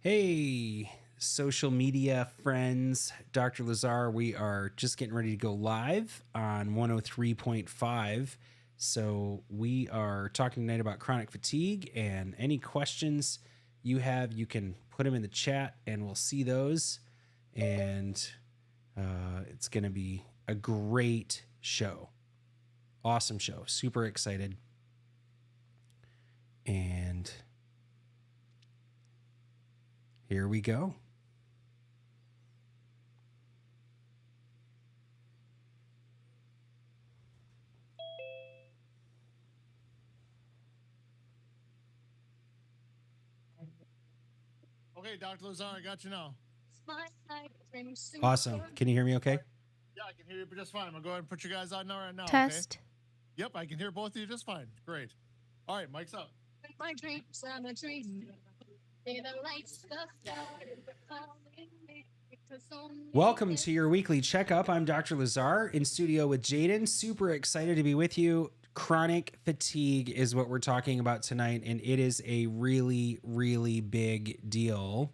Hey, social media friends, Dr. Lazar. We are just getting ready to go live on 103.5. So, we are talking tonight about chronic fatigue, and any questions you have, you can put them in the chat and we'll see those. And it's going to be a great show. Awesome show. Super excited. And here we go. Okay, Dr. Lazar, I got you now. Awesome. Can you hear me okay? Yeah, I can hear you just fine. I'm going to go ahead and put you guys on now right now. Test. Okay? Yep, I can hear both of you just fine. Great. All right, mic's up. My dreams are my dreams. They're the lights Welcome to your weekly checkup. I'm Dr. Lazar in studio with Jaden. Super excited to be with you. Chronic fatigue is what we're talking about tonight, and it is a really, really big deal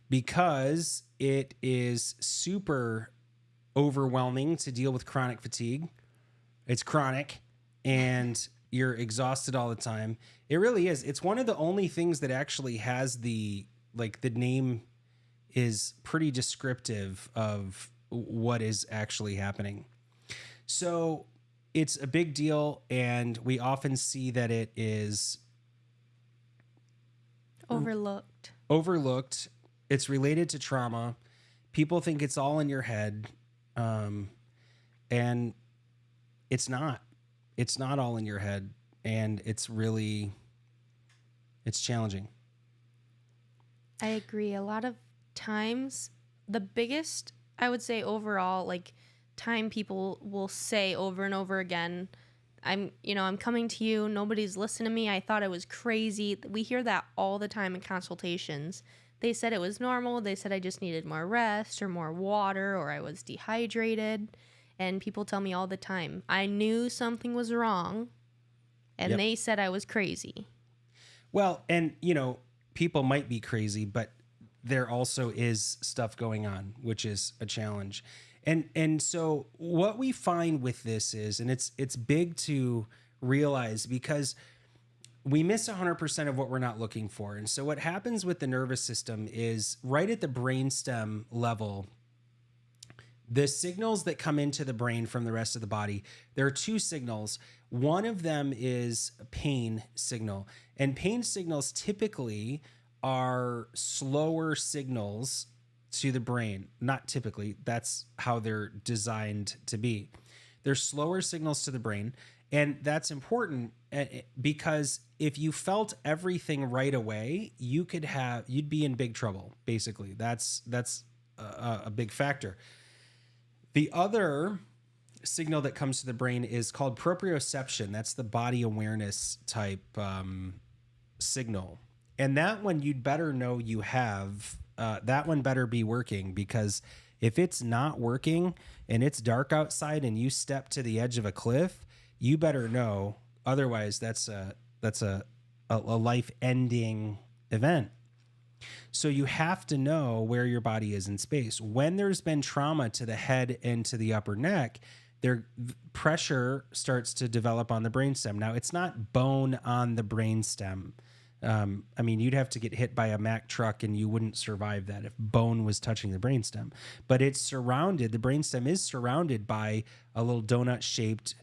because it is super overwhelming to deal with chronic fatigue. It's chronic, and you're exhausted all the time. It really is. It's one of the only things that actually has the name is pretty descriptive of what is actually happening. So it's a big deal, and we often see that it is overlooked. It's related to trauma. People think it's all in your head, and it's not. It's not all in your head, and it's challenging. I agree. A lot of times, the biggest, I would say overall, time people will say over and over again, I'm coming to you. Nobody's listening to me. I thought I was crazy. We hear that all the time in consultations. They said it was normal. They said I just needed more rest or more water or I was dehydrated. And people tell me all the time, I knew something was wrong. And They said I was crazy. Well, and, people might be crazy, but there also is stuff going on, which is a challenge. And so what we find with this is, and it's big to realize because we miss 100% of what we're not looking for. And so what happens with the nervous system is right at the brainstem level, the signals that come into the brain from the rest of the body, there are two signals. One of them is a pain signal, and pain signals typically are slower signals to the brain. Not typically, that's how they're designed to be. They're slower signals to the brain, and that's important because if you felt everything right away, you'd be in big trouble, basically. That's a big factor. The other signal that comes to the brain is called proprioception. That's the body awareness type signal. And that one you'd better know you have. That one better be working, because if it's not working and it's dark outside and you step to the edge of a cliff, you better know. Otherwise, that's a life-ending event. So you have to know where your body is in space. When there's been trauma to the head and to the upper neck, pressure starts to develop on the brainstem. Now, it's not bone on the brainstem. You'd have to get hit by a Mack truck and you wouldn't survive that if bone was touching the brainstem. But the brainstem is surrounded by a little donut-shaped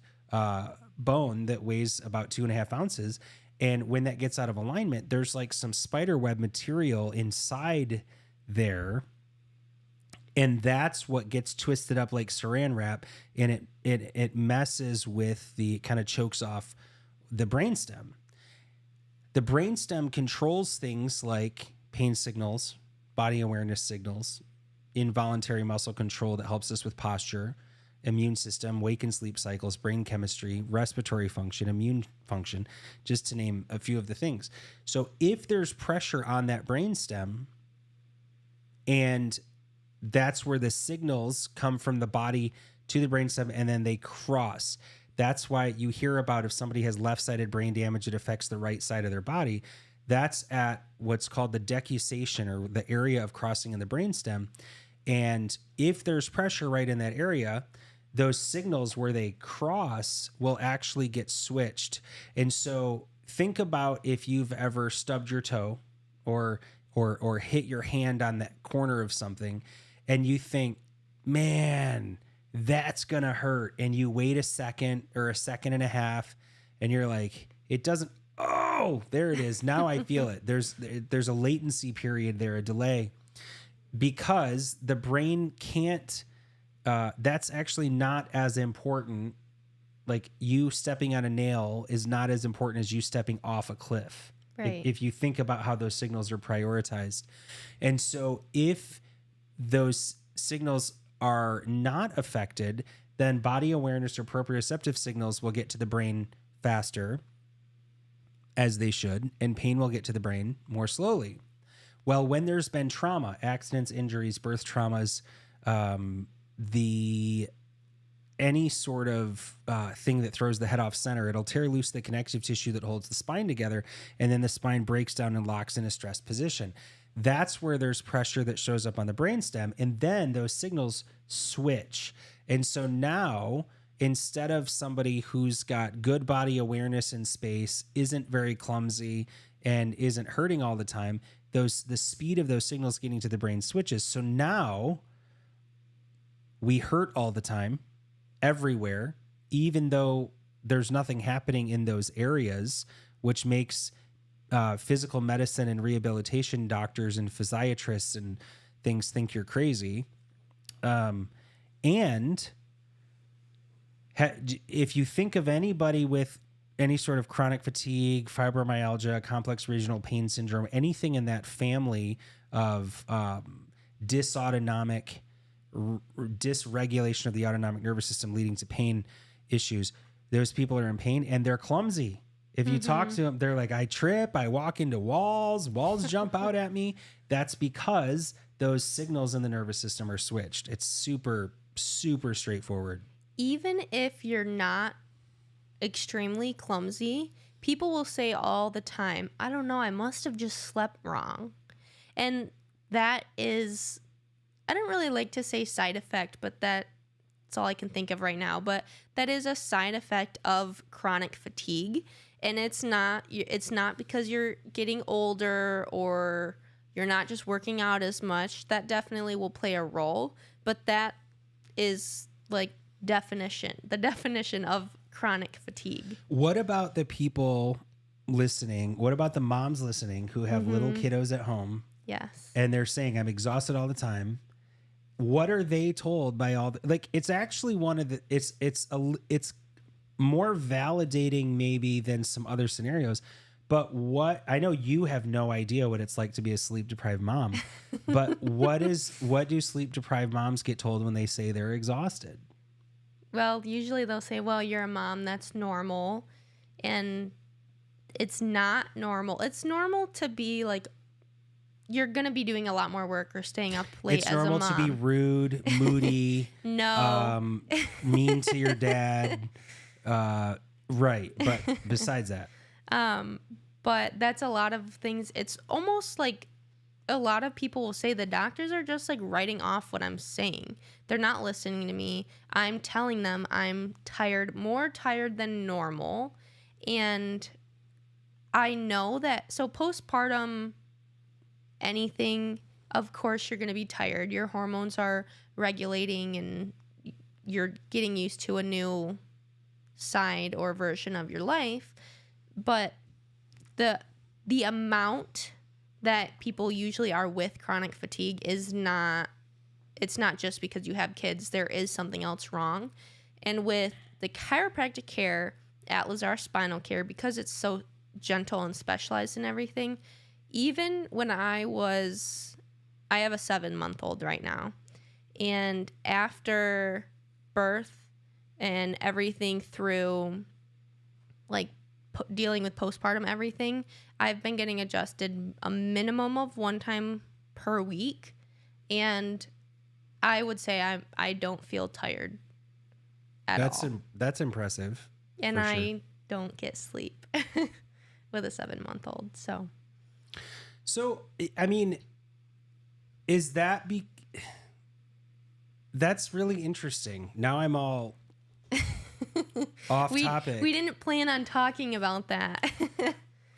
bone that weighs about 2.5 ounces. And when that gets out of alignment, there's like some spider web material inside there. And that's what gets twisted up like saran wrap, and it messes with kind of chokes off the brainstem. The brainstem controls things like pain signals, body awareness signals, involuntary muscle control that helps us with posture, immune system, wake and sleep cycles, brain chemistry, respiratory function, immune function, just to name a few of the things. So if there's pressure on that brainstem, and that's where the signals come from the body to the brainstem and then they cross. That's why you hear about if somebody has left-sided brain damage, it affects the right side of their body. that's at what's called the decussation, or the area of crossing in the brainstem. And if there's pressure right in that area, those signals where they cross will actually get switched. And so think about if you've ever stubbed your toe or hit your hand on that corner of something, and you think, man, that's gonna hurt, and you wait a second or a second and a half, and you're like, it doesn't. Oh, there it is. Now I feel it. There's a latency period there, a delay, because the brain can't. That's actually not as important. Like, you stepping on a nail is not as important as you stepping off a cliff. Right. If you think about how those signals are prioritized. And so if those signals are not affected, then body awareness or proprioceptive signals will get to the brain faster, as they should, and pain will get to the brain more slowly. Well, when there's been trauma, accidents, injuries, birth traumas, any sort of thing that throws the head off center, it'll tear loose the connective tissue that holds the spine together, and then the spine breaks down and locks in a stressed position. That's where there's pressure that shows up on the brainstem, and then those signals switch. And so now, instead of somebody who's got good body awareness in space, isn't very clumsy, and isn't hurting all the time, the speed of those signals getting to the brain switches. So now we hurt all the time, everywhere, even though there's nothing happening in those areas, which makes physical medicine and rehabilitation doctors and physiatrists and things think you're crazy. And if you think of anybody with any sort of chronic fatigue, fibromyalgia, complex regional pain syndrome, anything in that family of dysautonomic dysregulation of the autonomic nervous system leading to pain issues, those people are in pain and they're clumsy. If you talk to them, they're like, I trip, I walk into walls jump out at me. That's because those signals in the nervous system are switched. It's super, super straightforward. Even if you're not extremely clumsy, people will say all the time, I don't know, I must have just slept wrong. And that is, I don't really like to say side effect, but that's all I can think of right now. But that is a side effect of chronic fatigue. And it's not because you're getting older or you're not just working out as much. That definitely will play a role. But that is like the definition of chronic fatigue. What about the people listening? What about the moms listening who have little kiddos at home? Yes. And they're saying, I'm exhausted all the time. What are they told by all it's actually one of the, it's more validating maybe than some other scenarios. But what, I know you have no idea what it's like to be a sleep deprived mom, but what do sleep deprived moms get told when they say they're exhausted? Well, usually they'll say, well, you're a mom, that's normal. And it's not normal. It's normal to be like, you're going to be doing a lot more work or staying up late as a mom. It's normal to be rude, moody, no, mean to your dad. Right. But besides that. But that's a lot of things. It's almost like a lot of people will say the doctors are just like writing off what I'm saying. They're not listening to me. I'm telling them I'm tired, more tired than normal. And I know that, so postpartum, anything, of course you're going to be tired. Your hormones are regulating and you're getting used to a new side or version of your life. But the amount that people usually are with chronic fatigue is not, it's not just because you have kids. There is something else wrong. And with the chiropractic care at Lazar Spinal Care, because it's so gentle and specialized in everything, even when I have a 7-month-old right now, and after birth and everything through like dealing with postpartum everything, I've been getting adjusted a minimum of 1 time per week, and I would say I don't feel tired at all. That's impressive. And for I sure. don't get sleep with a 7-month-old. So So, I mean, is that that's really interesting. Now I'm all off topic. We didn't plan on talking about that.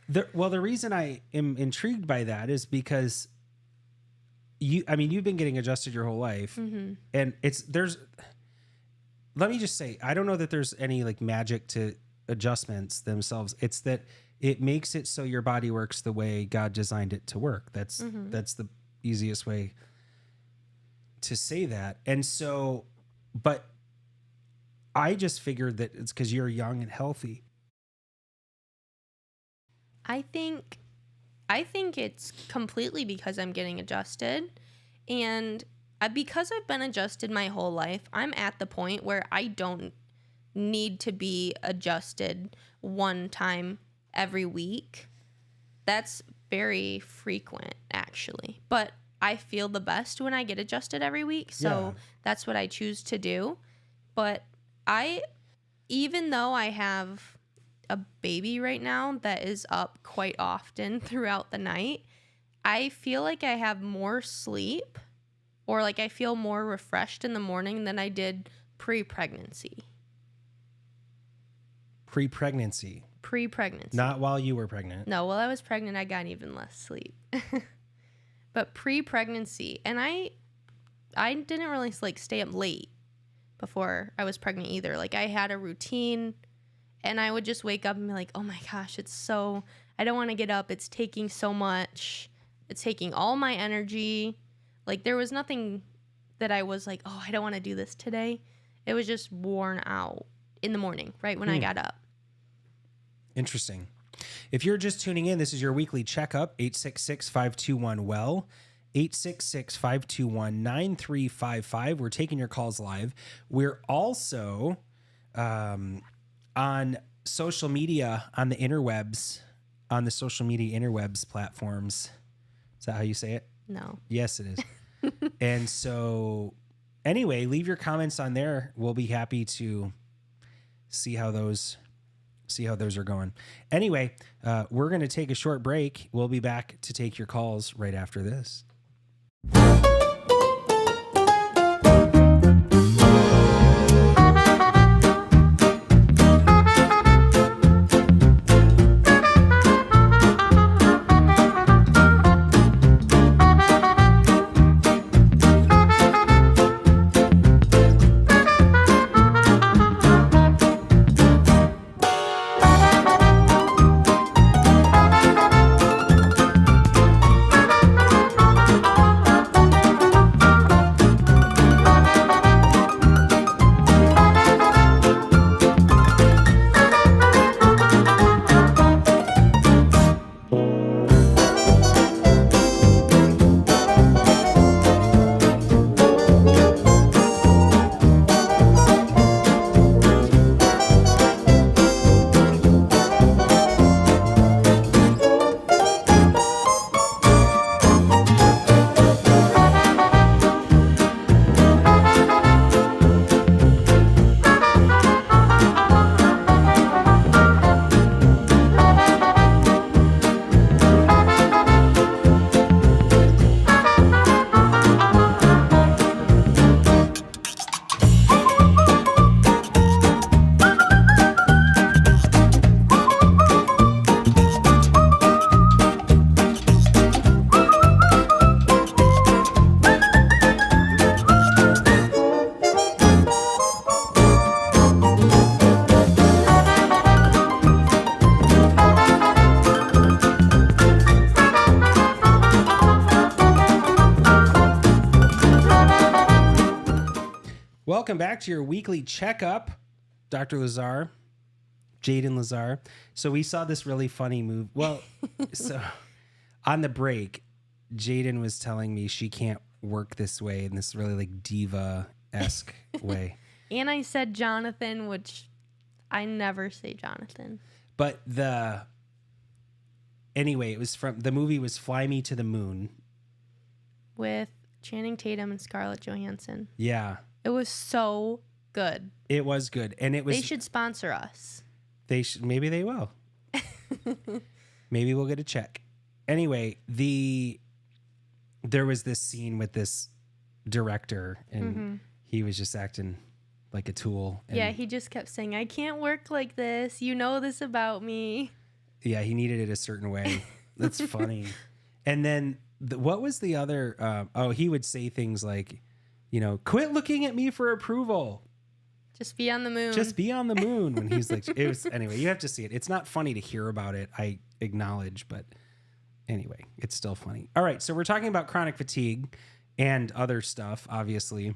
The reason I am intrigued by that is because you've been getting adjusted your whole life, Mm-hmm. and let me just say, I don't know that there's any like magic to adjustments themselves. It's that it makes it so your body works the way God designed it to work. That's the easiest way to say that. And so, but I just figured that it's because you're young and healthy. I think it's completely because I'm getting adjusted, and because I've been adjusted my whole life, I'm at the point where I don't need to be adjusted one time every week. That's very frequent, actually. But I feel the best when I get adjusted every week, so that's what I choose to do. But even though I have a baby right now that is up quite often throughout the night, I feel like I have more sleep, or like I feel more refreshed in the morning than I did pre-pregnancy. Pre-pregnancy. Not while you were pregnant. No, while I was pregnant, I got even less sleep. But pre-pregnancy, and I didn't really like stay up late before I was pregnant either. Like I had a routine, and I would just wake up and be like, oh my gosh, I don't want to get up. It's taking so much. It's taking all my energy. Like there was nothing that I was like, oh, I don't want to do this today. It was just worn out in the morning, right when I got up. Interesting. If you're just tuning in, this is your weekly checkup, 866-521-WELL, 866-521-9355. We're taking your calls live. We're also on social media, on the interwebs, on the social media interwebs platforms. Is that how you say it? No. Yes, it is. And so anyway, leave your comments on there. We'll be happy to see how those are going. Anyway, we're going to take a short break. We'll be back to take your calls right after this. Welcome back to your weekly checkup, Dr. Lazar, Jaden Lazar. So we saw this really funny move. Well, so on the break, Jaden was telling me she can't work this way in this really like diva-esque way. And I said Jonathan, which I never say Jonathan. But anyway, it was the movie was Fly Me to the Moon. With Channing Tatum and Scarlett Johansson. Yeah. It was so good. It was good. And it was. They should sponsor us. Maybe they will. Maybe we'll get a check. anyway, there was this scene with this director, and he was just acting like a tool. And Yeah, he just kept saying, "I can't work like this. You know this about me." yeah, he needed it a certain way. That's funny. And then what was the other? He would say things like, quit looking at me for approval. Just be on the moon. Just be on the moon. When he's like, it was anyway. You have to see it. It's not funny to hear about it. I acknowledge, but anyway, it's still funny. All right, so we're talking about chronic fatigue and other stuff, obviously,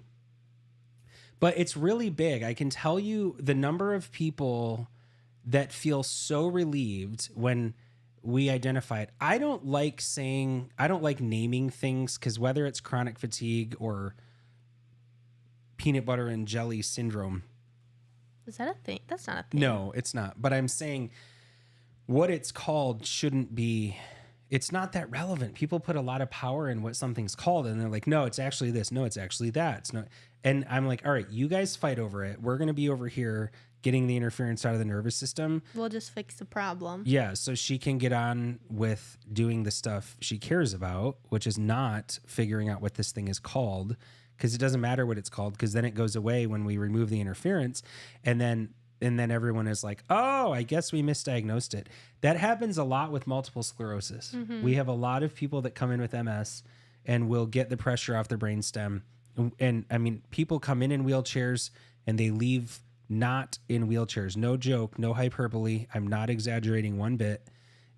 but it's really big. I can tell you the number of people that feel so relieved when we identify it. I don't like naming things, because whether it's chronic fatigue or peanut butter and jelly syndrome. Is that a thing? That's not a thing. No, it's not. But I'm saying what it's called shouldn't be, it's not that relevant. People put a lot of power in what something's called, and they're like, no, it's actually this. No, it's actually that. It's not. And I'm like, all right, you guys fight over it. We're going to be over here getting the interference out of the nervous system. We'll just fix the problem. Yeah, so she can get on with doing the stuff she cares about, which is not figuring out what this thing is called, because it doesn't matter what it's called, because then it goes away when we remove the interference, and then everyone is like, oh, I guess we misdiagnosed it. That happens a lot with multiple sclerosis. We have a lot of people that come in with MS and will get the pressure off their brainstem. And I mean, people come in wheelchairs and they leave not in wheelchairs. No joke, no hyperbole. I'm not exaggerating one bit.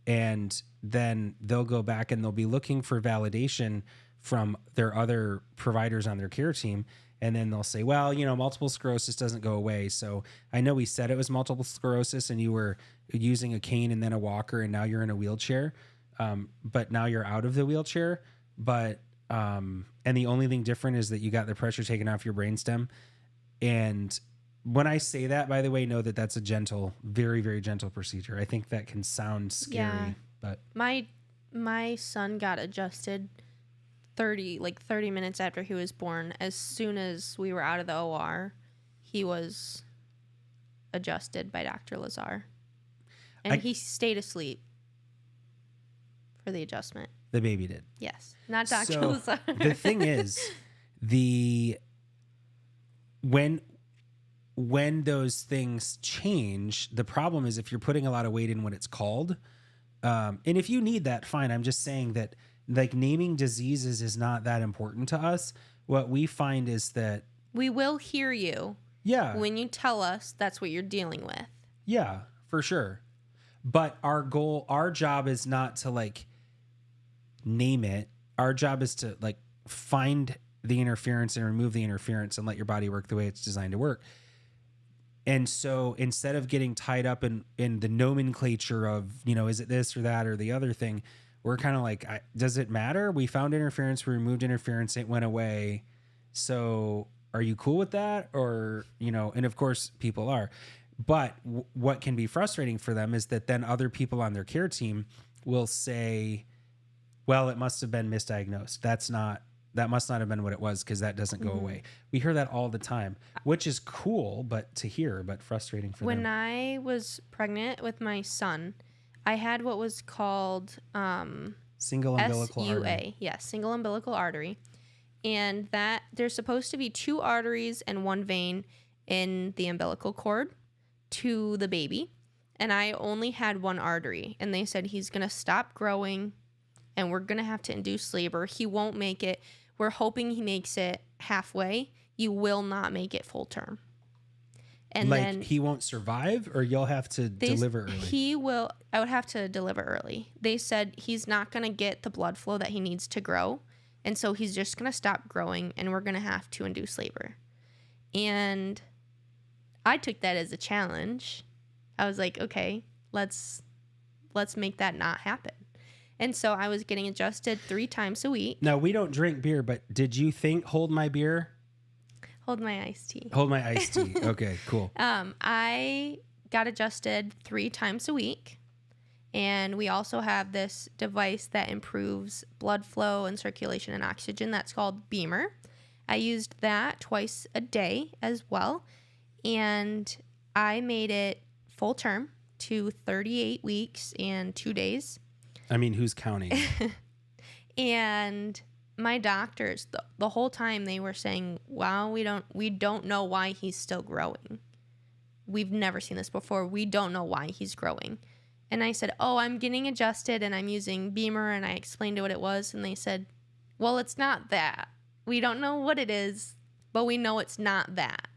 And then they'll go back and they'll be looking for validation from their other providers on their care team. And then they'll say, well, multiple sclerosis doesn't go away. So I know we said it was multiple sclerosis and you were using a cane and then a walker and now you're in a wheelchair. But now you're out of the wheelchair. But, and the only thing different is that you got the pressure taken off your brainstem. And when I say that, by the way, know that that's a gentle, very, very gentle procedure. I think that can sound scary, but my son got adjusted 30 minutes after he was born. As soon as we were out of the OR, he was adjusted by Dr. Lazar. And he stayed asleep for the adjustment. The baby did. Yes. Not Dr. So Lazar. the thing is, when those things change, the problem is if you're putting a lot of weight in what it's called. And if you need that, fine. I'm just saying that like naming diseases is not that important to us. What we find is that we will hear you when you tell us that's what you're dealing with. Yeah, for sure. But our job is not to like name it. Our job is to like find the interference and remove the interference and let your body work the way it's designed to work. And so instead of getting tied up in the nomenclature of, is it this or that or the other thing, we're kind of like, does it matter? We found interference, we removed interference, it went away. So are you cool with that? Or, and of course people are. But what can be frustrating for them is that then other people on their care team will say, well, it must have been misdiagnosed. That must not have been what it was, because that doesn't go away. We hear that all the time, which is cool, but frustrating for them. When I was pregnant with my son, I had what was called single umbilical SUA. artery. Yes, single umbilical artery. And that there's supposed to be 2 arteries and 1 vein in the umbilical cord to the baby. And I only had 1 artery. And they said he's going to stop growing and we're going to have to induce labor. He won't make it. We're hoping he makes it halfway. You will not make it full term. And like then he won't survive, or you'll have to deliver early? I would have to deliver early. They said he's not going to get the blood flow that he needs to grow. And so he's just going to stop growing and we're going to have to induce labor. And I took that as a challenge. I was like, okay, let's make that not happen. And so I was getting adjusted 3 times a week. Now, we don't drink beer, but did you think hold my beer? Hold my iced tea. Hold my iced tea. Okay, cool. I got adjusted 3 times a week. And we also have this device that improves blood flow and circulation and oxygen. That's called Beamer. I used that twice a day as well. And I made it full term to 38 weeks and 2 days. I mean, who's counting? And my doctors, the whole time they were saying, wow, we don't know why he's still growing. We've never seen this before. We don't know why he's growing. And I said, oh, I'm getting adjusted and I'm using Beamer. And I explained what it was. And they said, well, it's not that. We don't know what it is, but we know it's not that.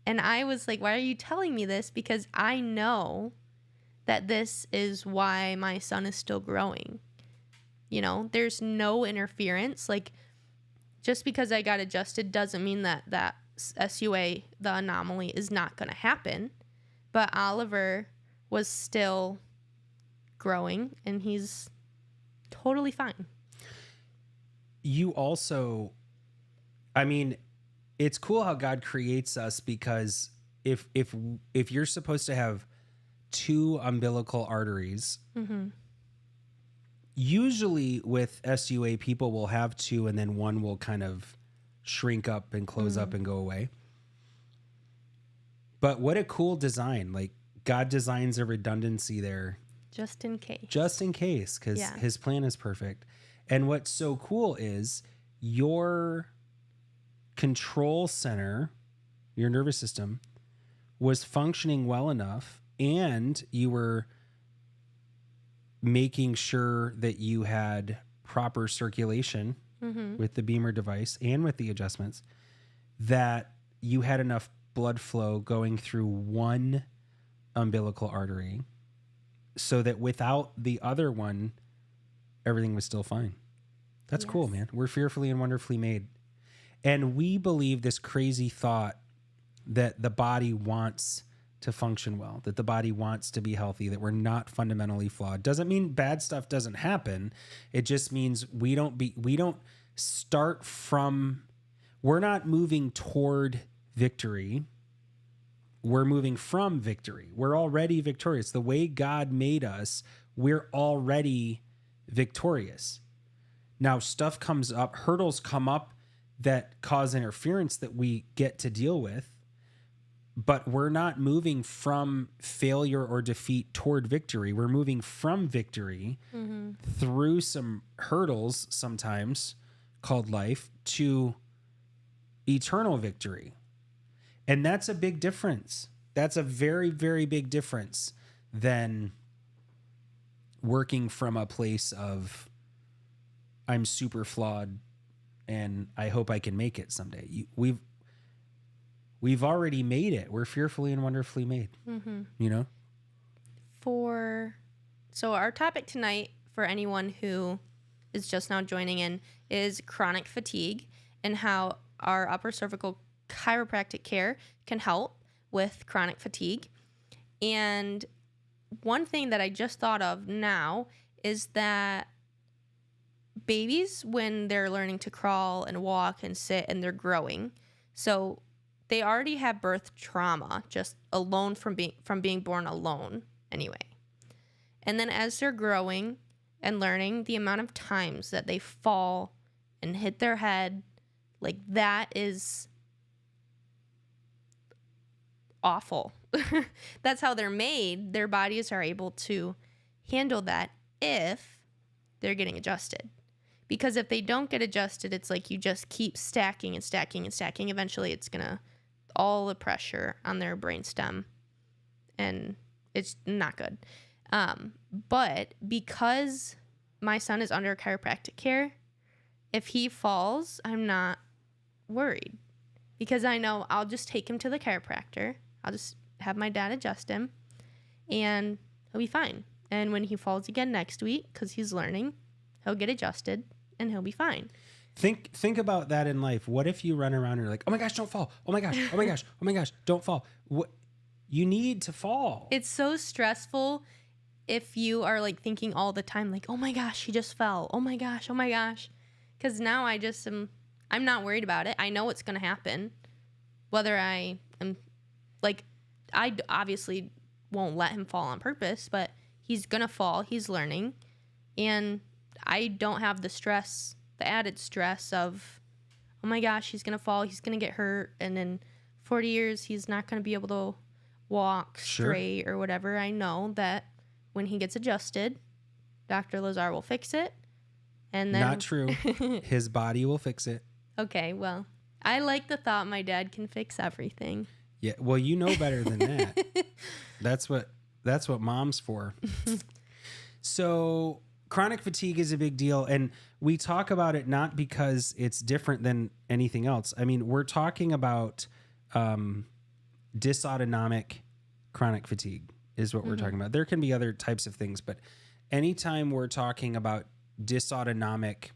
And I was like, why are you telling me this? Because I know that this is why my son is still growing. You know, there's no interference. Like, just because I got adjusted doesn't mean that SUA, the anomaly, is not going to happen. But Oliver was still growing, and he's totally fine. You also, I mean, it's cool how God creates us, because if you're supposed to have 2 umbilical arteries, usually with SUA, people will have 2 and then one will kind of shrink up and close up and go away. But what a cool design. Like, God designs a redundancy there. Just in case. Just in case, because his plan is perfect. And what's so cool is your control center, your nervous system, was functioning well enough, and you were making sure that you had proper circulation with the Beamer device and with the adjustments, that you had enough blood flow going through one umbilical artery so that without the other one, everything was still fine. That's cool, man. We're fearfully and wonderfully made. And we believe this crazy thought that the body wants to function well, that the body wants to be healthy, that we're not fundamentally flawed. Doesn't mean bad stuff doesn't happen. It just means we don't start from, we're not moving toward victory. We're moving from victory. We're already victorious. The way God made us, we're already victorious. Now, stuff comes up, hurdles come up that cause interference that we get to deal with, but we're not moving from failure or defeat toward victory. We're moving from victory through some hurdles, sometimes called life, to eternal victory. And that's a big difference. That's a very, very big difference than working from a place of, I'm super flawed and I hope I can make it someday. We've already made it. We're fearfully and wonderfully made, you know? So our topic tonight, for anyone who is just now joining in, is chronic fatigue and how our upper cervical chiropractic care can help with chronic fatigue. And one thing that I just thought of now is that babies, when they're learning to crawl and walk and sit and they're growing, so they already have birth trauma just alone from being born alone anyway. And then as they're growing and learning, the amount of times that they fall and hit their head, like, that is awful. That's how they're made. Their bodies are able to handle that if they're getting adjusted. Because if they don't get adjusted, it's like you just keep stacking and stacking and stacking. Eventually it's gonna, all the pressure on their brainstem, and it's not good. But because my son is under chiropractic care, if he falls, I'm not worried, because I know I'll just take him to the chiropractor. I'll just have my dad adjust him and he'll be fine. And when he falls again next week, because he's learning, he'll get adjusted and he'll be fine. Think about that in life. What if you run around and you're like, oh my gosh, don't fall. Oh my gosh, oh my gosh, oh my gosh, don't fall. What, you need to fall. It's so stressful if you are like thinking all the time, like, oh my gosh, he just fell. Oh my gosh, oh my gosh. Because now I'm not worried about it. I know what's going to happen. Whether I am, like, I obviously won't let him fall on purpose, but he's going to fall. He's learning. And I don't have the stress, the added stress of, oh my gosh, he's going to fall. He's going to get hurt. And in 40 years, he's not going to be able to walk straight or whatever. I know that when he gets adjusted, Dr. Lazar will fix it. And then Not true. His body will fix it. Okay, well, I like the thought my dad can fix everything. Yeah. Well, you know better than that. That's what mom's for. So chronic fatigue is a big deal. And we talk about it not because it's different than anything else. I mean, we're talking about dysautonomic chronic fatigue is what we're talking about. There can be other types of things, but anytime we're talking about dysautonomic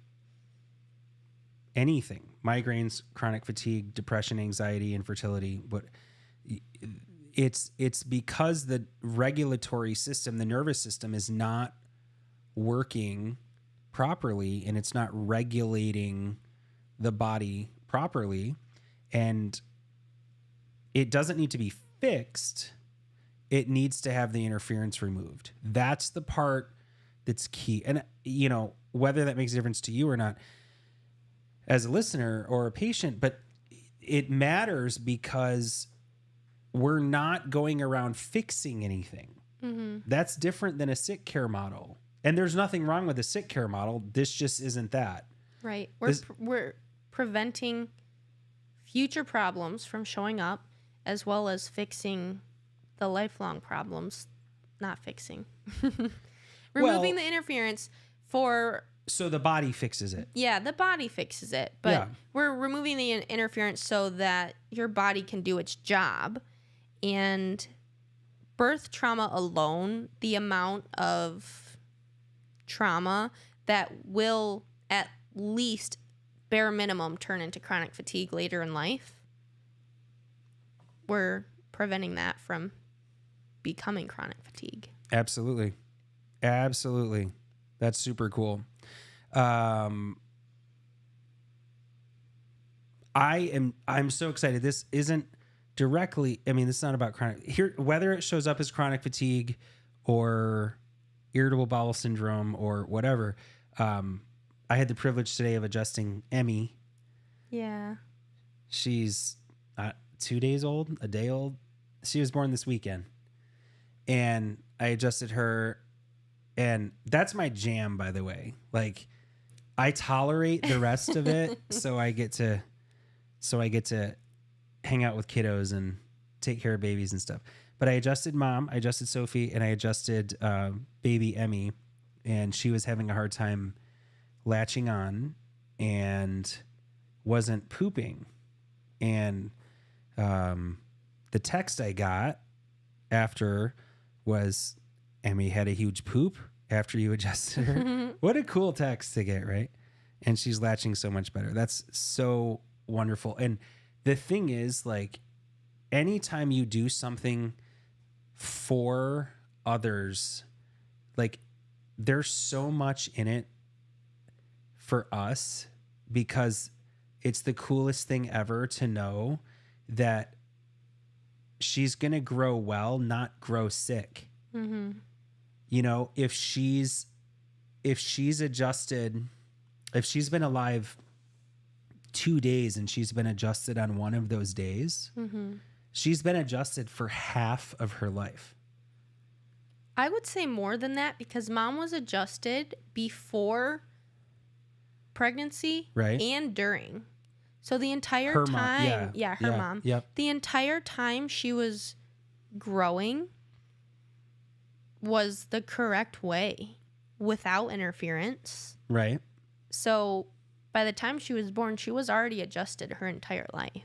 anything, migraines, chronic fatigue, depression, anxiety, infertility, but it's because the regulatory system, the nervous system is not working properly and it's not regulating the body properly, and it doesn't need to be fixed. It needs to have the interference removed. That's the part that's key. And, you know, whether that makes a difference to you or not as a listener or a patient, but it matters because we're not going around fixing anything. That's different than a sick care model. And there's nothing wrong with a sick care model. This just isn't that. Right. This- We're preventing future problems from showing up, as well as fixing the lifelong problems, not fixing. Removing the interference for, So the body fixes it. yeah, the body fixes it, but Yeah. we're removing the interference so that your body can do its job. And birth trauma alone, the amount of trauma that will at least bare minimum turn into chronic fatigue later in life, we're preventing that from becoming chronic fatigue. Absolutely. Absolutely. That's super cool. I'm so excited. This isn't directly, I mean, this is not about chronic here, whether it shows up as chronic fatigue or irritable bowel syndrome or whatever. I had the privilege today of adjusting Emmy. Yeah. She's 2 days old, a day old. She was born this weekend. And I adjusted her, and that's my jam, by the way. Like, I tolerate the rest of it, so I get to hang out with kiddos and take care of babies and stuff. But I adjusted Mom, I adjusted Sophie, and I adjusted baby Emmy, and she was having a hard time latching on and wasn't pooping. And the text I got after was, Emmy had a huge poop after you adjusted her. What a cool text to get, right? And she's latching so much better. That's so wonderful. And the thing is, like, anytime you do something for others, like, there's so much in it for us because it's the coolest thing ever to know that she's going to grow well, not grow sick. Mm-hmm. You know, if she's adjusted, if she's been alive 2 days and she's been adjusted on one of those days, she's been adjusted for half of her life. I would say more than that because Mom was adjusted before pregnancy Right. and during. So the entire Her mom, time, yeah. her Yeah, mom, yep. the entire time she was growing was the correct way without interference. Right. So by the time she was born, she was already adjusted her entire life.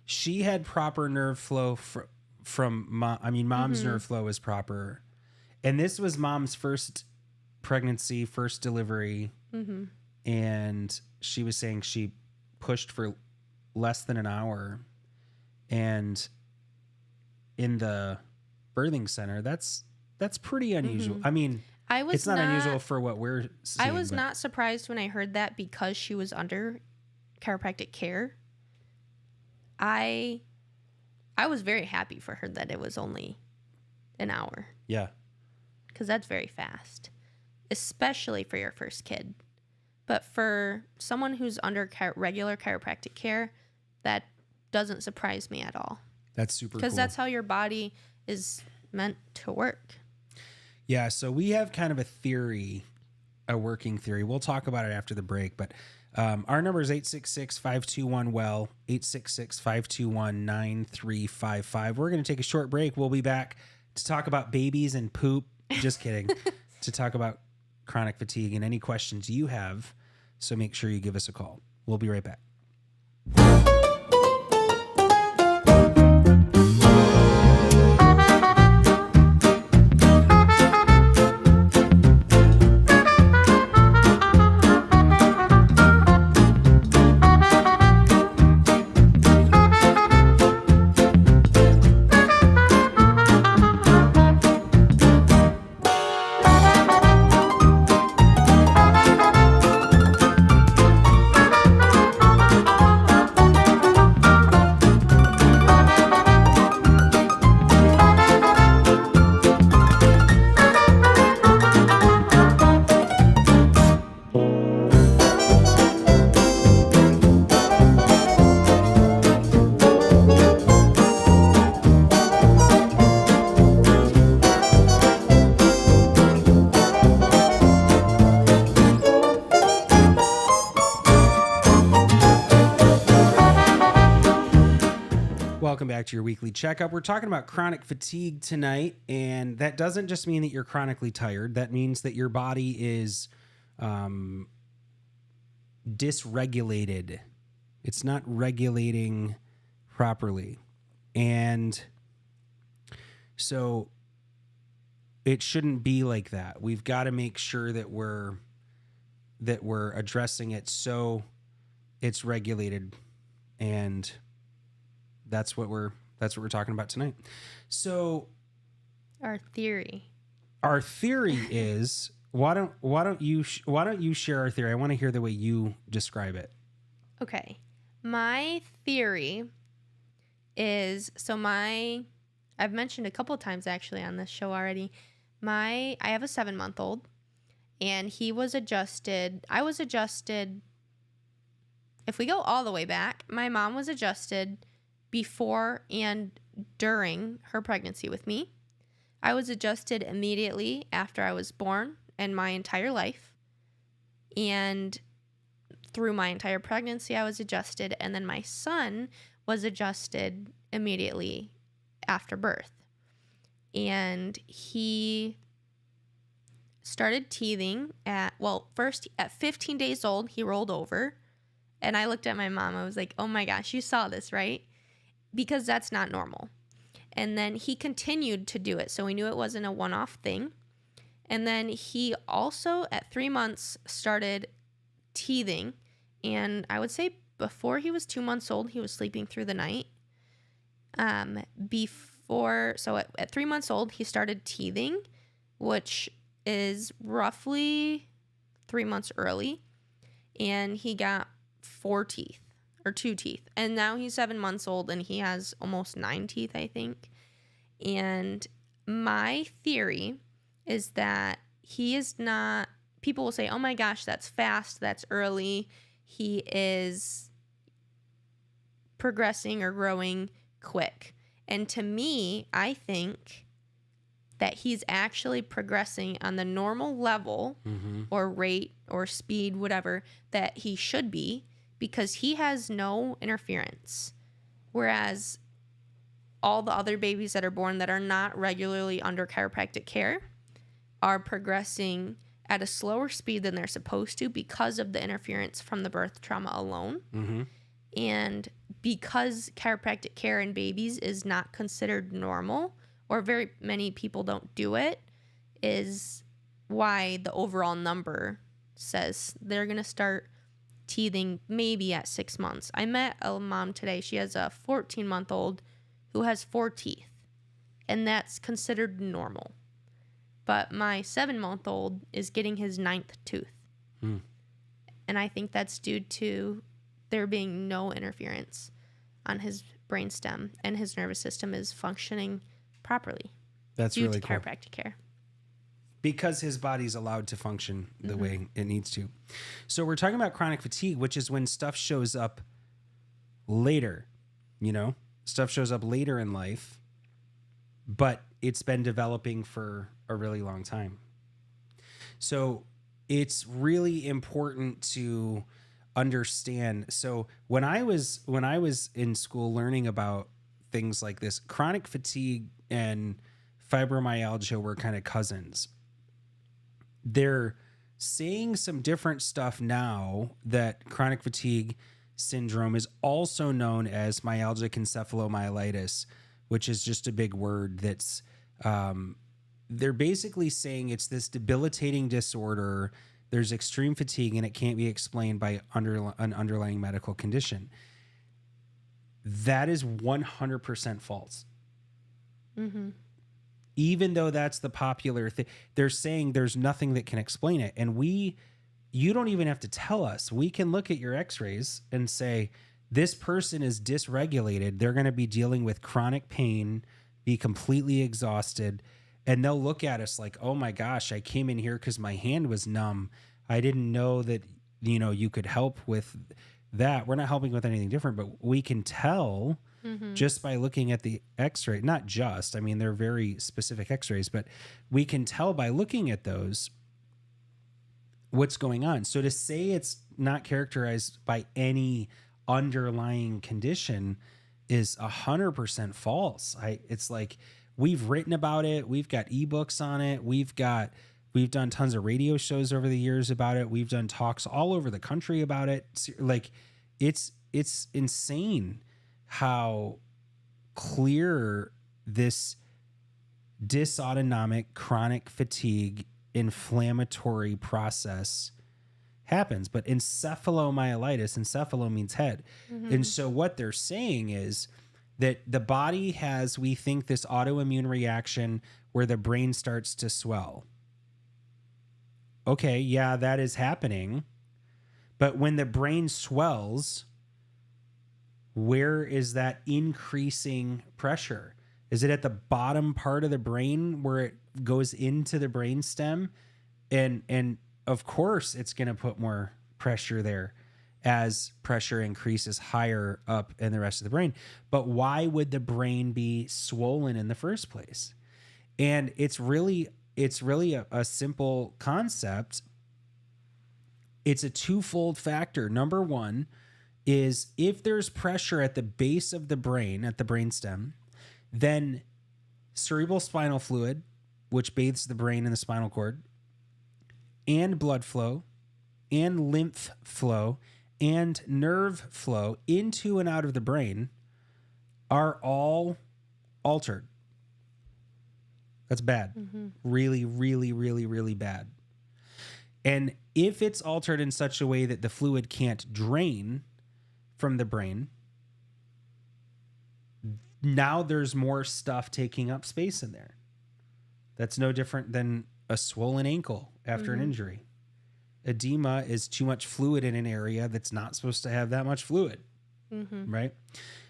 She had proper nerve flow from mom. I mean, Mom's nerve flow was proper. And this was Mom's first pregnancy, first delivery. And she was saying she pushed for less than an hour. And in the birthing center, that's pretty unusual. I mean, it's not unusual for what we're seeing. I was not surprised when I heard that because she was under chiropractic care. I was very happy for her that it was only an hour Yeah. because that's very fast, especially for your first kid. But for someone who's under regular chiropractic care, that doesn't surprise me at all That's super cool. because that's how your body is meant to work. Yeah, so we have kind of a theory a working theory. We'll talk about it after the break, but our number is 866-521-WELL, 866-521-9355. We're going to take a short break. We'll be back to talk about babies and poop. Just kidding. To talk about chronic fatigue and any questions you have. So make sure you give us a call. We'll be right back. Welcome back to your weekly checkup. We're talking about chronic fatigue tonight, and that doesn't just mean that you're chronically tired. That means that your body is dysregulated. It's not regulating properly. And so it shouldn't be like that. We've got to make sure that we're addressing it so it's regulated, and that's what we're talking about tonight. So Our theory is why don't you share our theory? I want to hear the way you describe it. Okay. My theory is I've mentioned a couple of times actually on this show already. I have a 7-month-old, and I was adjusted. If we go all the way back, my mom was adjusted before and during her pregnancy with me. I was adjusted immediately after I was born and my entire life. And through my entire pregnancy, I was adjusted. And then my son was adjusted immediately after birth. And he started teething first at 15 days old, he rolled over. And I looked at my mom. I was like, oh my gosh, you saw this, right? Because that's not normal. And then he continued to do it. So we knew it wasn't a one-off thing. And then he also at 3 months started teething. And I would say before he was 2 months old, he was sleeping through the night. At 3 months old, he started teething, which is roughly 3 months early. And he got 4 teeth. Or 2 teeth. And now he's 7 months old and he has almost 9 teeth, I think. And my theory is that he is not, people will say, oh my gosh, that's fast, that's early. He is progressing or growing quick. And to me, I think that he's actually progressing on the normal level or rate or speed, whatever, that he should be, because he has no interference. Whereas all the other babies that are born that are not regularly under chiropractic care are progressing at a slower speed than they're supposed to because of the interference from the birth trauma alone. Mm-hmm. And because chiropractic care in babies is not considered normal, or very many people don't do it, is why the overall number says they're going to start teething maybe at 6 months. I met a mom today. She has a 14-month-old who has 4 teeth, and that's considered normal. But my 7-month-old is getting his 9th tooth. And I think that's due to there being no interference on his brainstem, and his nervous system is functioning properly. That's due really to cool. chiropractic care. Because his body's allowed to function the way it needs to. So we're talking about chronic fatigue, which is when stuff shows up later, stuff shows up later in life, but it's been developing for a really long time. So it's really important to understand. So when I was in school learning about things like this, chronic fatigue and fibromyalgia were kind of cousins. They're saying some different stuff now that chronic fatigue syndrome is also known as myalgic encephalomyelitis, which is just a big word that's they're basically saying it's this debilitating disorder. There's extreme fatigue and it can't be explained by an underlying medical condition. That is 100% false. Mm-hmm. Even though that's the popular thing, they're saying there's nothing that can explain it. And you don't even have to tell us. We can look at your x-rays and say, this person is dysregulated. They're going to be dealing with chronic pain, be completely exhausted. And they'll look at us like, oh my gosh, I came in here because my hand was numb. I didn't know that, you could help with that. We're not helping with anything different, but we can tell just by looking at the x-ray, not just, I mean, they're very specific x-rays, but we can tell by looking at those what's going on. So to say it's not characterized by any underlying condition is 100% false. It's like, we've written about it. We've got ebooks on it. We've done tons of radio shows over the years about it. We've done talks all over the country about it. Like it's insane how clear this dysautonomic chronic fatigue inflammatory process happens. But encephalomyelitis, encephalo means head. And so what they're saying is that the body has, we think, this autoimmune reaction where the brain starts to swell. Okay, yeah, that is happening. But when the brain swells, where is that increasing pressure? Is it at the bottom part of the brain where it goes into the brainstem? And of course, it's going to put more pressure there as pressure increases higher up in the rest of the brain. But why would the brain be swollen in the first place? And it's really a simple concept. It's a twofold factor. Number one is if there's pressure at the base of the brain, at the brainstem, then cerebral spinal fluid, which bathes the brain and the spinal cord, and blood flow, and lymph flow, and nerve flow into and out of the brain are all altered. That's bad. Really, really, really, really bad. And if it's altered in such a way that the fluid can't drain from the brain, now there's more stuff taking up space in there. That's no different than a swollen ankle after an injury. Edema is too much fluid in an area that's not supposed to have that much fluid, right?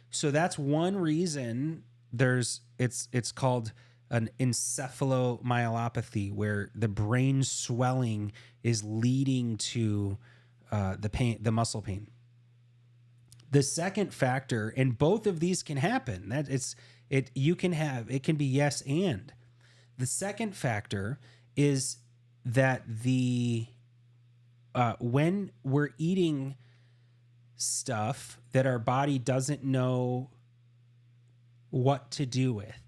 So that's one reason it's called an encephalomyelopathy, where the brain swelling is leading to the muscle pain. The second factor, and both of these can happen. It can be yes and. The second factor is that when we're eating stuff that our body doesn't know what to do with,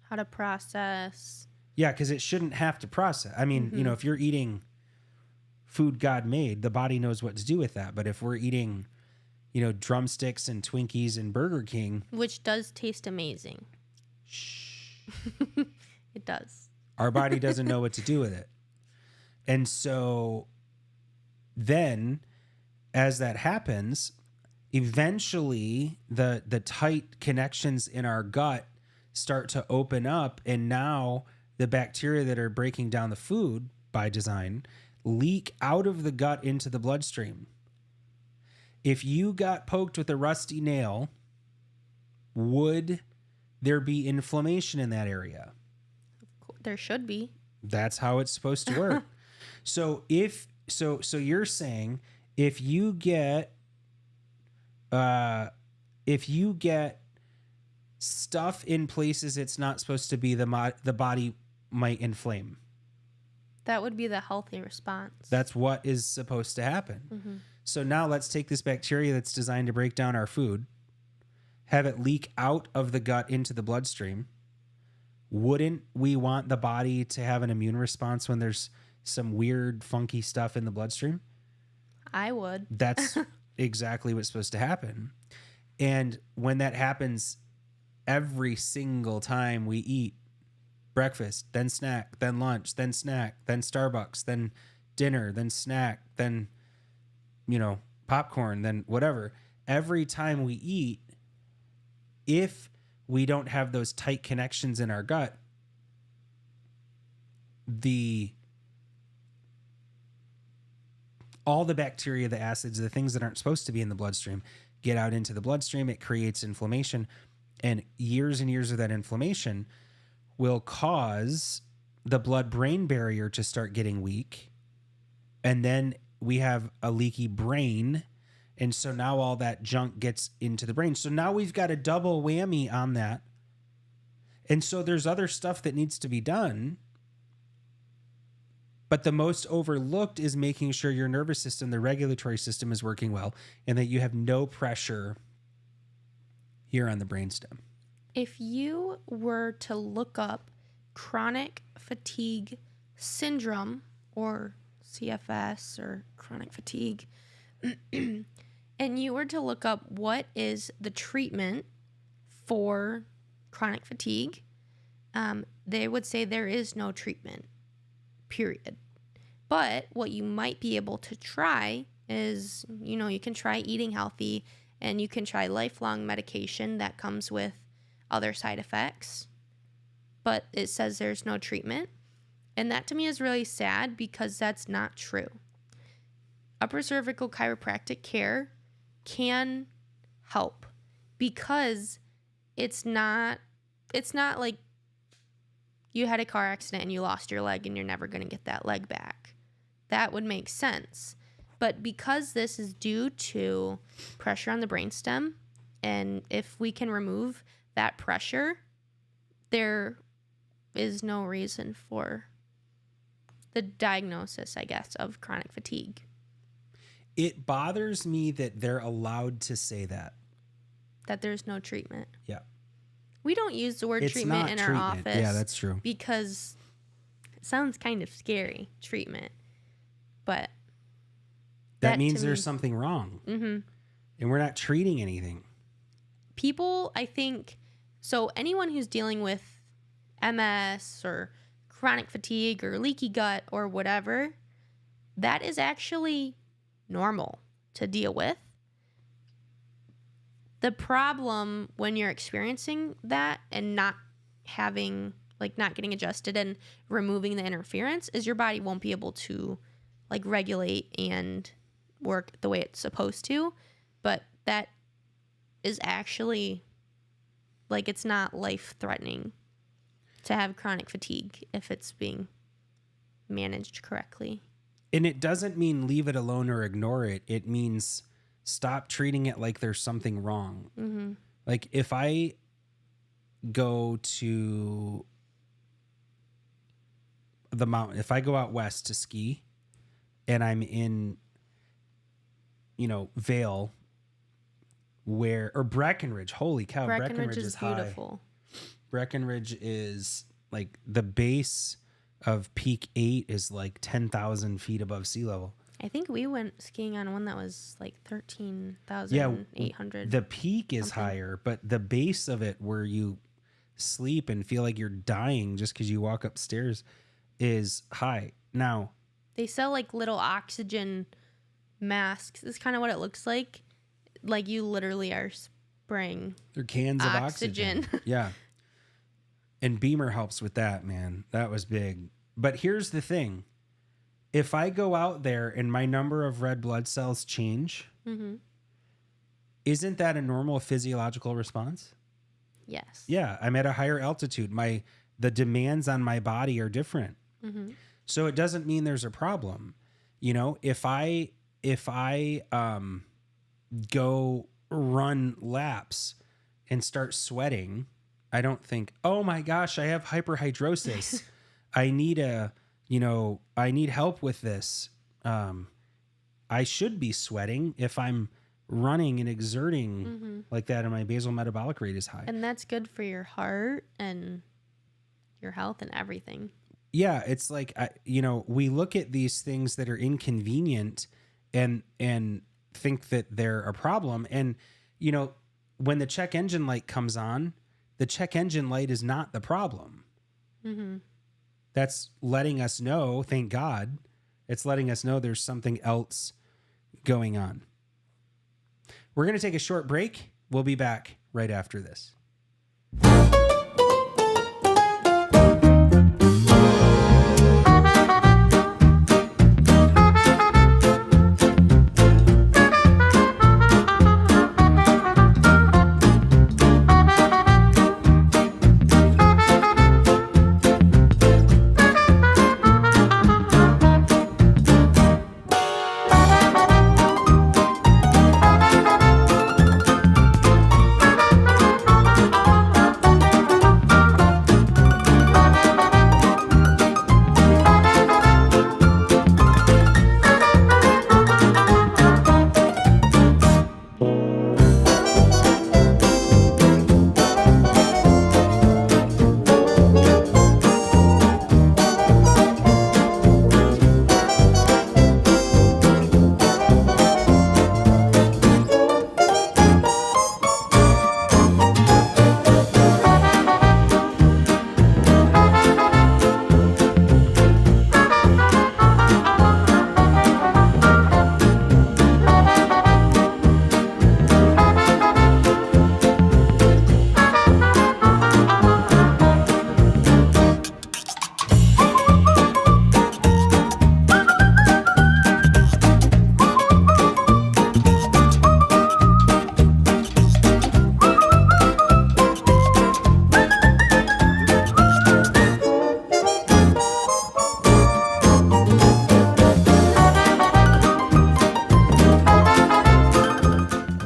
How to process. yeah, because it shouldn't have to process. I mean, if you're eating food God made, the body knows what to do with that. But if we're eating, drumsticks and Twinkies and Burger King, Which does taste amazing. It does. our body doesn't know what to do with it. And so then as that happens, eventually the tight connections in our gut start to open up, and now the bacteria that are breaking down the food by design leak out of the gut into the bloodstream. If you got poked with a rusty nail, would there be inflammation in that area? There should be. That's how it's supposed to work. So you're saying if you get stuff in places it's not supposed to be, the body might inflame. That would be the healthy response. That's what is supposed to happen. So now let's take this bacteria that's designed to break down our food, have it leak out of the gut into the bloodstream. Wouldn't we want the body to have an immune response when there's some weird, funky stuff in the bloodstream? I would. That's exactly what's supposed to happen. And when that happens every single time we eat breakfast, then snack, then lunch, then snack, then Starbucks, then dinner, then snack, then, popcorn, then whatever. Every time we eat, if we don't have those tight connections in our gut, all the bacteria, the acids, the things that aren't supposed to be in the bloodstream get out into the bloodstream. It creates inflammation, and years of that inflammation will cause the blood-brain barrier to start getting weak. And then we have a leaky brain. And so now all that junk gets into the brain. So now we've got a double whammy on that. And so there's other stuff that needs to be done. But the most overlooked is making sure your nervous system, the regulatory system, is working well and that you have no pressure here on the brainstem. If you were to look up chronic fatigue syndrome or CFS or chronic fatigue, and you were to look up what is the treatment for chronic fatigue, they would say there is no treatment, period. But what you might be able to try is, you can try eating healthy and you can try lifelong medication that comes with other side effects. But it says there's no treatment. And that to me is really sad because that's not true. Upper cervical chiropractic care can help because it's not like you had a car accident and you lost your leg and you're never going to get that leg back. That would make sense. But because this is due to pressure on the brainstem, and if we can remove that pressure, there is no reason for the diagnosis, I guess, of chronic fatigue. It bothers me that they're allowed to say that. That there's no treatment. Yeah. We don't use the word It's treatment not in treatment. our office. Yeah, that's true. Because it sounds kind of scary, treatment. But That means to there's me- something wrong. Mm-hmm. And we're not treating anything. People, I think, so anyone who's dealing with MS or chronic fatigue or leaky gut or whatever, that is actually normal to deal with. The problem when you're experiencing that and not having, not getting adjusted and removing the interference is your body won't be able to, regulate and work the way it's supposed to. But that is actually, it's not life-threatening to have chronic fatigue if it's being managed correctly. And it doesn't mean leave it alone or ignore it. It means stop treating it like there's something wrong. Mm-hmm. Like if I go to the mountain, if I go out west to ski and I'm in, Vail or Breckenridge, holy cow, Breckenridge is high. beautiful. Breckenridge is the base of Peak 8 is 10,000 feet above sea level. I think we went skiing on one that was 13,800. Yeah, the peak is something. higher, but the base of it where you sleep and feel like you're dying just because you walk upstairs is high. Now, They sell little oxygen masks. This is kind of what it looks like. You literally are spraying. they're cans of oxygen. Oxygen. Yeah. And Beamer helps with that, man. That was big. But here's the thing. If I go out there and my number of red blood cells change, Mm-hmm. isn't that a normal physiological response? Yes. Yeah, I'm at a higher altitude. The demands on my body are different. Mm-hmm. So it doesn't mean there's a problem. If I go run laps and start sweating, I don't think, oh my gosh, I have hyperhidrosis. I need a I need help with this. I should be sweating if I'm running and exerting like that, and my basal metabolic rate is high. And that's good for your heart and your health and everything. Yeah, it's like we look at these things that are inconvenient and think that they're a problem. And when the check engine light comes on, the check engine light is not the problem. That's letting us know, thank God, it's letting us know there's something else going on. We're going to take a short break. We'll be back right after this.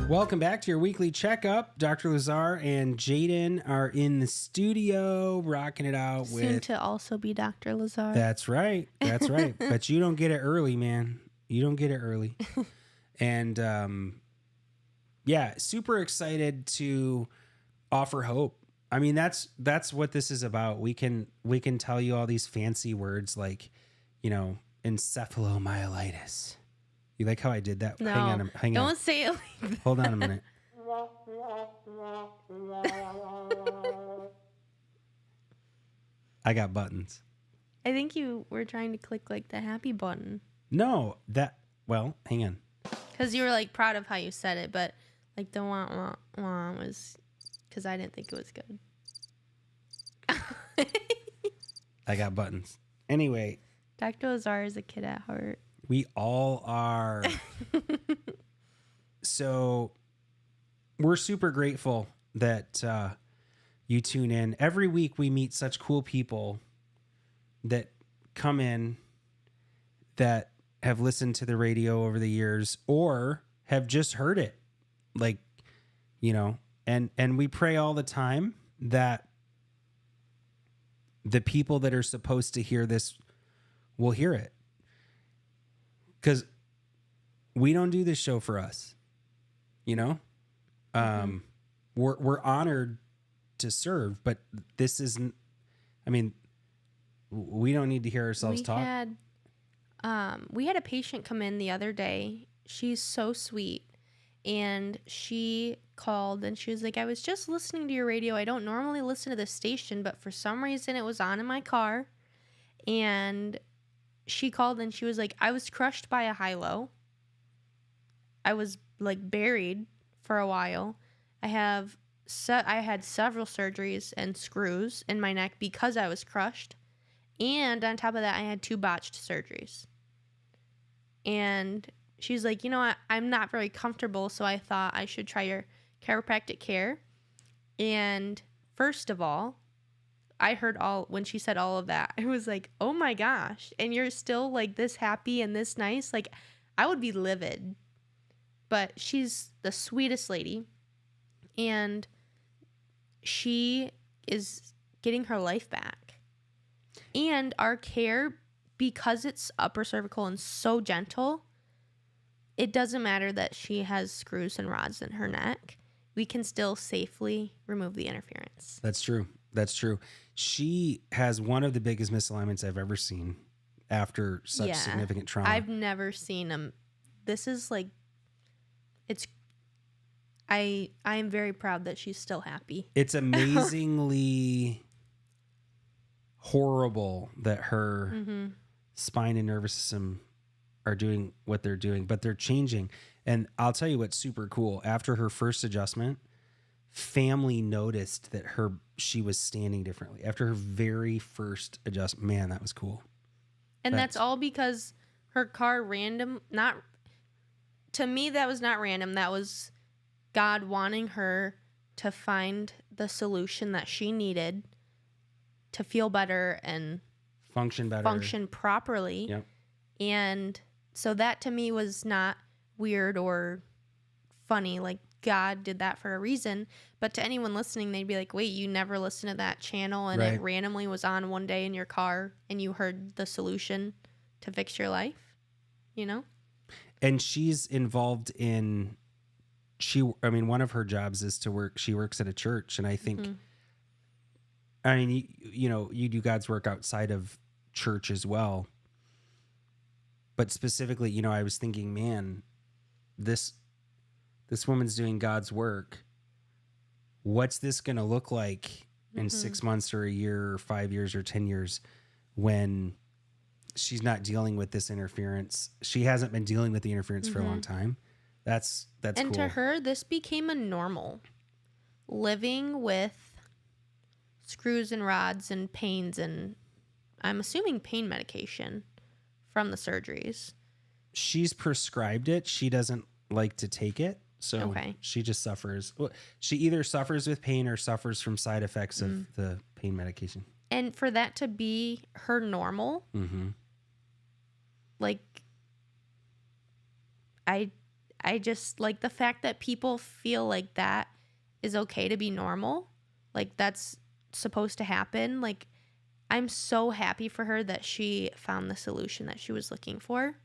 Welcome back to your weekly checkup. Dr. Lazar and Jaden are in the studio rocking it out Soon to also be Dr. Lazar. That's right. That's right. But you don't get it early, man. You don't get it early. And yeah, super excited to offer hope. I mean, that's what this is about. We can tell you all these fancy words like, encephalomyelitis. You like how I did that? No, hang on. Don't say it like that. Hold on a minute. I got buttons. I think you were trying to click like the happy button. No, hang on. Because you were like proud of how you said it, but like the wah wah wah was because I didn't think it was good. I got buttons. Anyway. Dr. Lazar is a kid at heart. We all are. So we're super grateful that you tune in. Every week we meet such cool people that come in that have listened to the radio over the years or have just heard it. Like, and we pray all the time that the people that are supposed to hear this will hear it. Because we don't do this show for us, we're honored to serve, but this isn't. I mean, we don't need to hear ourselves talk. We had a patient come in the other day. She's so sweet, and she called and she was like, "I was just listening to your radio. I don't normally listen to this station, but for some reason it was on in my car, and." She called and she was like, I was crushed by a high-low. I was like buried for a while. I had several surgeries and screws in my neck because I was crushed. And on top of that, I had 2 botched surgeries. And she's like, I'm not very comfortable, so I thought I should try your chiropractic care. And first of all, I heard when she said all of that, I was like, oh my gosh. And you're still like this happy and this nice. Like I would be livid, but she's the sweetest lady. And she is getting her life back. And our care because it's upper cervical and so gentle, it doesn't matter that she has screws and rods in her neck. We can still safely remove the interference. That's true. That's true. She has one of the biggest misalignments I've ever seen after such significant trauma. I've never seen them. This is like, it's, I am very proud that she's still happy. It's amazingly horrible that her spine and nervous system are doing what they're doing, but they're changing. And I'll tell you what's super cool. After her first adjustment, family noticed that she was standing differently. After her very first adjustment, man, that was cool. And that's all because her car to me, that was not random. That was God wanting her to find the solution that she needed to feel better and function better, function properly. Yep. And so that to me was not weird or funny. Like, God did that for a reason. But to anyone listening, they'd be like, wait, you never listened to that channel and Right. it randomly was on one day in your car and you heard the solution to fix your life, you know? And she's involved in one of her jobs is to work. She works at a church, and I think, I mean, you do God's work outside of church as well. But specifically, I was thinking, man, this woman's doing God's work. What's this going to look like in 6 months or a year or 5 years or 10 years when she's not dealing with this interference? She hasn't been dealing with the interference for a long time. That's and cool. to her, this became a normal. Living with screws and rods and pains and I'm assuming pain medication from the surgeries. She's prescribed it. She doesn't like to take it. So she just suffers. She either suffers with pain or suffers from side effects of the pain medication. And for that to be her normal, like, I just like the fact that people feel like that is okay to be normal. Like, that's supposed to happen. Like, I'm so happy for her that she found the solution that she was looking for.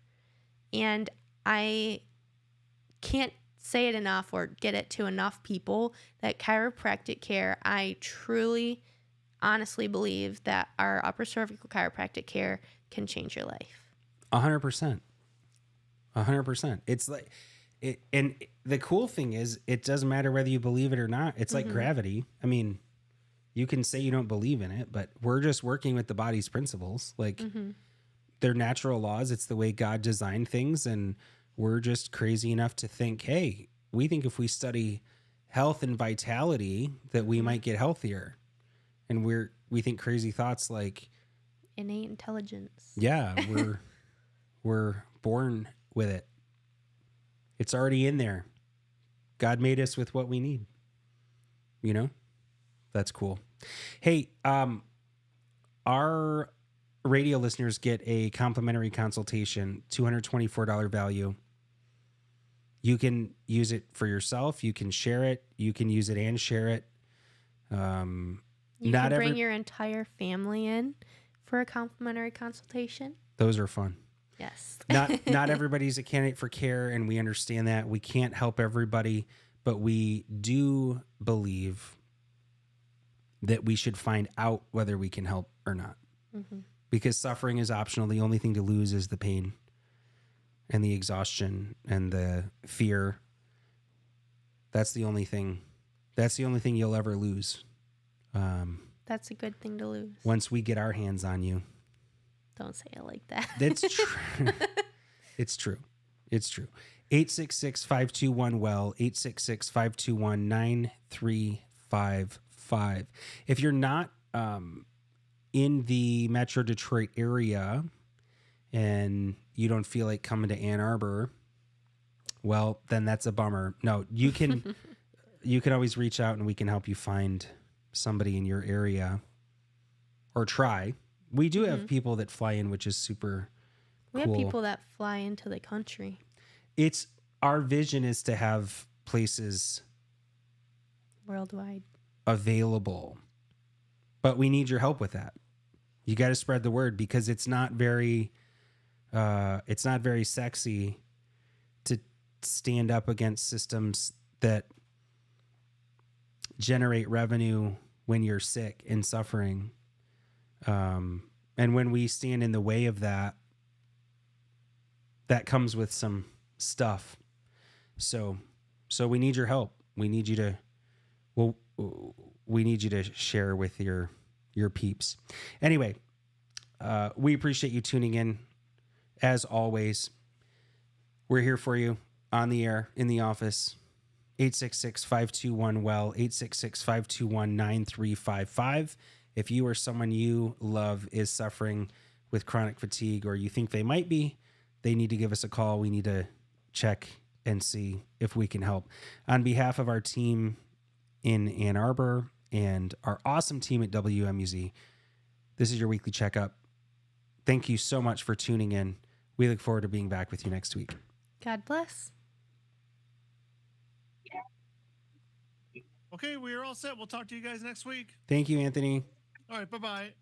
And I can't say it enough or get it to enough people that chiropractic care, I truly, honestly believe that our upper cervical chiropractic care can change your life. 100%. 100%. It's like, and the cool thing is, it doesn't matter whether you believe it or not. It's like gravity. I mean, you can say you don't believe in it, but we're just working with the body's principles. Like, they're natural laws. It's the way God designed things. And we're just crazy enough to think, hey, we think if we study health and vitality that we might get healthier. And we think crazy thoughts like innate intelligence. Yeah, we're born with it. It's already in there. God made us with what we need. That's cool. Hey, our radio listeners get a complimentary consultation, $224 value. You can use it for yourself. You can share it. You can use it and share it. You can bring your entire family in for a complimentary consultation. Those are fun. Yes. Not everybody's a candidate for care, and we understand that. We can't help everybody, but we do believe that we should find out whether we can help or not. Because suffering is optional. The only thing to lose is the pain and the exhaustion and the fear. That's the only thing you'll ever lose. That's a good thing to lose. Once we get our hands on you. Don't say it like that. That's true. It's true. It's true. 866-521-WELL, 866-521-9355. If you're not in the Metro Detroit area and you don't feel like coming to Ann Arbor, well, then that's a bummer. No, you can you can always reach out and we can help you find somebody in your area or try. We do have people that fly in, which is super We cool. have people that fly into the country. It's our vision is to have places Worldwide. available, but we need your help with that. You got to spread the word because it's not very sexy to stand up against systems that generate revenue when you're sick and suffering. And when we stand in the way of that, that comes with some stuff. So we need your help. We need you to share with your peeps. Anyway, we appreciate you tuning in. As always, we're here for you on the air, in the office. 866-521-WELL, 866-521-9355. If you or someone you love is suffering with chronic fatigue, or you think they might be, they need to give us a call. We need to check and see if we can help. On behalf of our team in Ann Arbor and our awesome team at WMUZ, this is your weekly checkup. Thank you so much for tuning in. We look forward to being back with you next week. God bless. Okay, we are all set. We'll talk to you guys next week. Thank you, Anthony. All right, bye-bye.